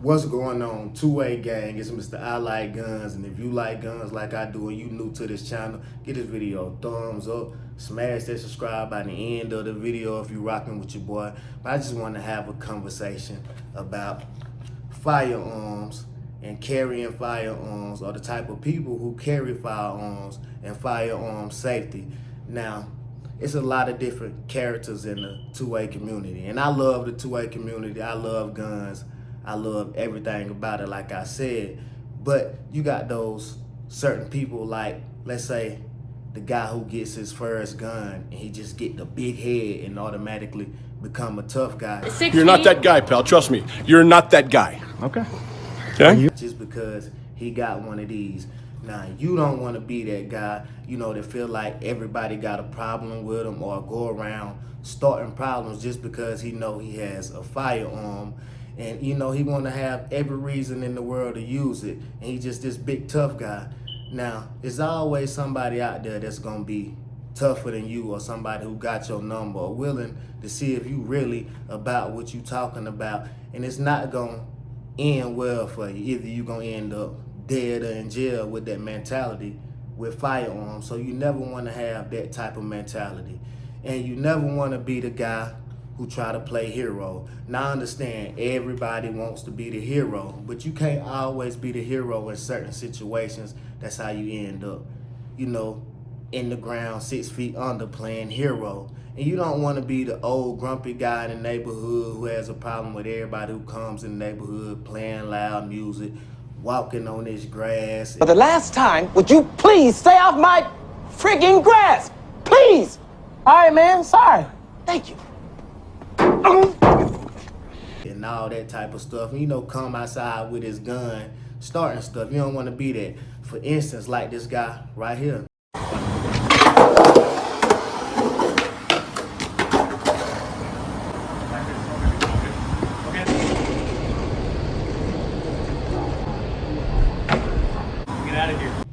What's going on, Two-Way Gang? It's Mr. I Like Guns, and if you like guns like I do and you new to this channel, give this video a thumbs up, smash that subscribe by the end of the video if you rocking with your boy. But I just want to have a conversation about firearms and carrying firearms, or the type of people who carry firearms and firearm safety. Now, it's a lot of different characters in the two-way community, and I love the two-way community. I love guns. I love everything about it, like I said. But you got those certain people, like, let's say, the guy who gets his first gun and he just get the big head and automatically become a tough guy. You're not that guy, pal. Trust me. You're not that guy. Okay. Just because he got one of these. Now, you don't want to be that guy, that feel like everybody got a problem with him, or go around starting problems just because he know he has a firearm. And, he want to have every reason in the world to use it. And he just this big tough guy. Now, there's always somebody out there that's going to be tougher than you, or somebody who got your number, or willing to see if you really about what you talking about. And it's not going to end well for you. Either you're going to end up dead or in jail with that mentality with firearms. So you never want to have that type of mentality. And you never want to be the guy who try to play hero. Now, I understand everybody wants to be the hero, but you can't always be the hero in certain situations. That's how you end up, in the ground, 6 feet under, playing hero. And you don't want to be the old grumpy guy in the neighborhood who has a problem with everybody who comes in the neighborhood, playing loud music, walking on this grass. For the last time, would you please stay off my friggin' grass? Please! All right, man, sorry. Thank you. And all that type of stuff. And, come outside with his gun, starting stuff. You don't want to be that. For instance, like this guy right here. Get out of here.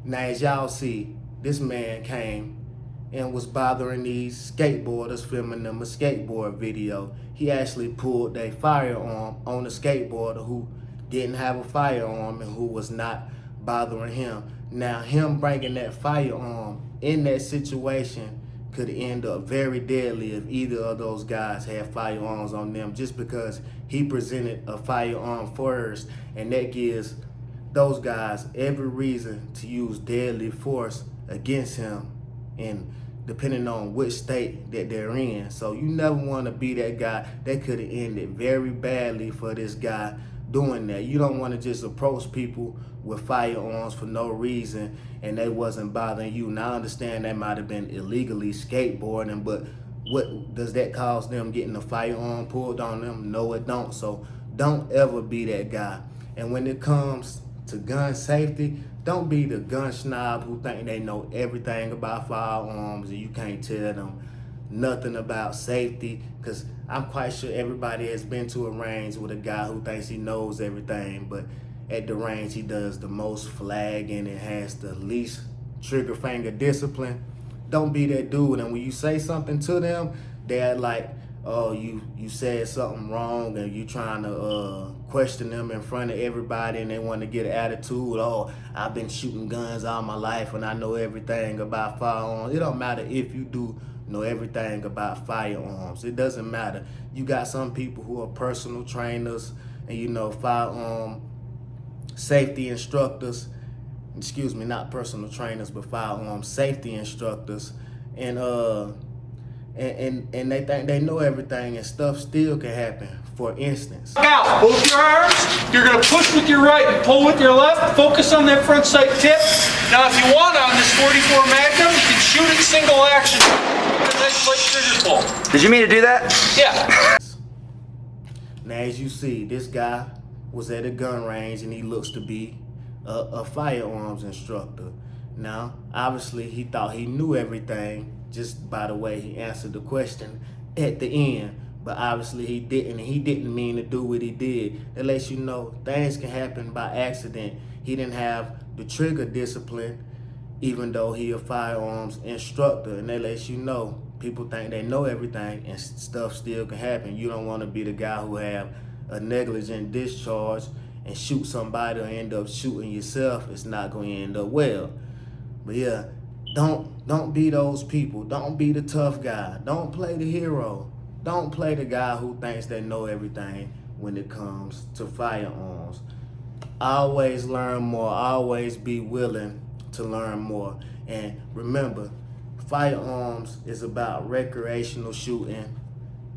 Now, as y'all see, this man came and was bothering these skateboarders, filming them a skateboard video. He actually pulled a firearm on a skateboarder who didn't have a firearm and who was not bothering him. Now, him bringing that firearm in that situation could end up very deadly if either of those guys had firearms on them, just because he presented a firearm first, and that gives those guys every reason to use deadly force against him, and depending on which state that they're in. So you never want to be that guy. That could have ended very badly for this guy doing that. You don't want to just approach people with firearms for no reason and they wasn't bothering you. Now, I understand that might have been illegally skateboarding, but what does that cause them getting a firearm pulled on them? No, it don't. So don't ever be that guy. And when it comes to gun safety, don't be the gun snob who think they know everything about firearms and you can't tell them nothing about safety, because I'm quite sure everybody has been to a range with a guy who thinks he knows everything, but at the range he does the most flagging and has the least trigger finger discipline. Don't be that dude, and when you say something to them, they're like, oh, you said something wrong, and you trying to question them in front of everybody, and they want to get an attitude. Oh, I've been shooting guns all my life and I know everything about firearms. It don't matter if you do know everything about firearms. It doesn't matter. You got some people who are personal trainers and firearm safety instructors. Excuse me, not personal trainers, but firearm safety instructors, and they think they know everything, and stuff still can happen. For instance, out, both your arms. You're going to push with your right and pull with your left. Focus on that front sight tip. Now, if you want, on this 44 Magnum, you can shoot it single action. Get a nice light trigger pull. Did you mean to do that? Yeah. now as you see, this guy was at a gun range and he looks to be a firearms instructor. Now, obviously, he thought he knew everything just by the way he answered the question at the end. But obviously he didn't, and he didn't mean to do what he did. That lets you know things can happen by accident. He didn't have the trigger discipline, even though he a firearms instructor, and that lets you know people think they know everything and stuff still can happen. You don't want to be the guy who have a negligent discharge and shoot somebody or end up shooting yourself, it's not going to end up well. But yeah, don't be those people. Don't be the tough guy. Don't play the hero. Don't play the guy who thinks they know everything when it comes to firearms. Always learn more. Always be willing to learn more. And remember, firearms is about recreational shooting,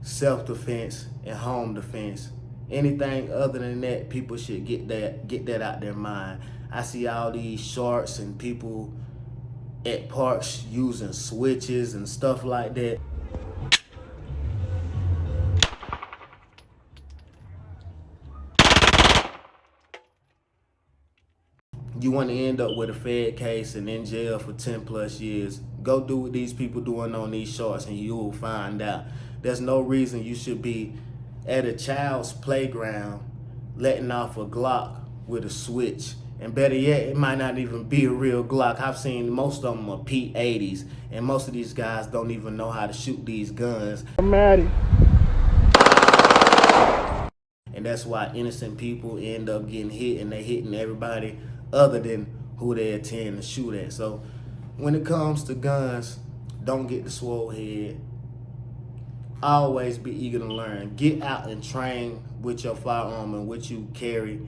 self-defense, and home defense. Anything other than that, people should get that out their mind. I see all these shorts and people at parks using switches and stuff like that. You want to end up with a Fed case and in jail for 10 plus years. Go do what these people doing on these shorts and you will find out. There's no reason you should be at a child's playground letting off a Glock with a switch. And better yet, it might not even be a real Glock. I've seen most of them are P80s, and most of these guys don't even know how to shoot these guns. I'm Maddie. And that's why innocent people end up getting hit, and they hitting everybody other than who they intend to shoot at. So when it comes to guns, don't get the swole head. Always be eager to learn. Get out and train with your firearm and what you carry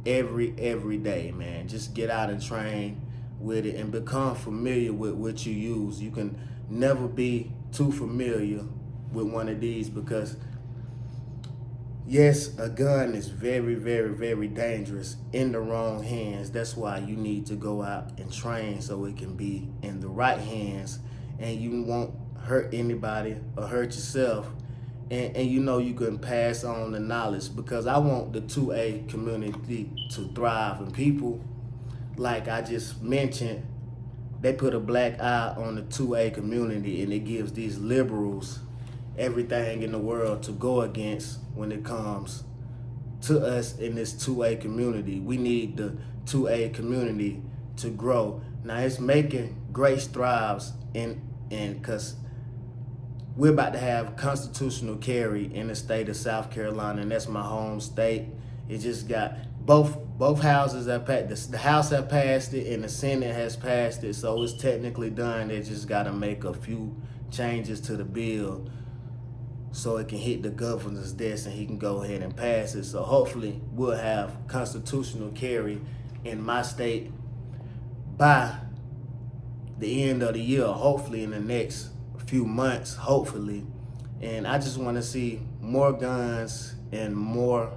every day, man. Just get out and train with it and become familiar with what you use. You can never be too familiar with one of these because yes, a gun is very dangerous in the wrong hands. That's why you need to go out and train so it can be in the right hands and you won't hurt anybody or hurt yourself. And you know you can pass on the knowledge, because I want the 2A community to thrive. And people, like I just mentioned, they put a black eye on the 2A community, and it gives these liberals everything in the world to go against when it comes to us in this 2A community. We need the 2A community to grow. Now it's making great strides in because we're about to have constitutional carry in the state of South Carolina, and that's my home state. It just got both houses have passed. The House have passed it, and the Senate has passed it, so it's technically done. They just got to make a few changes to the bill so it can hit the governor's desk and he can go ahead and pass it. So hopefully we'll have constitutional carry in my state by the end of the year, hopefully in the next few months, hopefully. And I just want to see more guns in more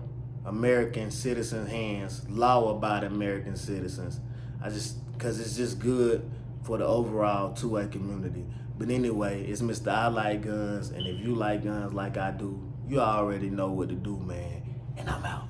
American citizens' hands, law-abiding American citizens. Because it's just good for the overall 2A community. But anyway, it's Mr. I Like Guns, and if you like guns like I do, you already know what to do, man. And I'm out.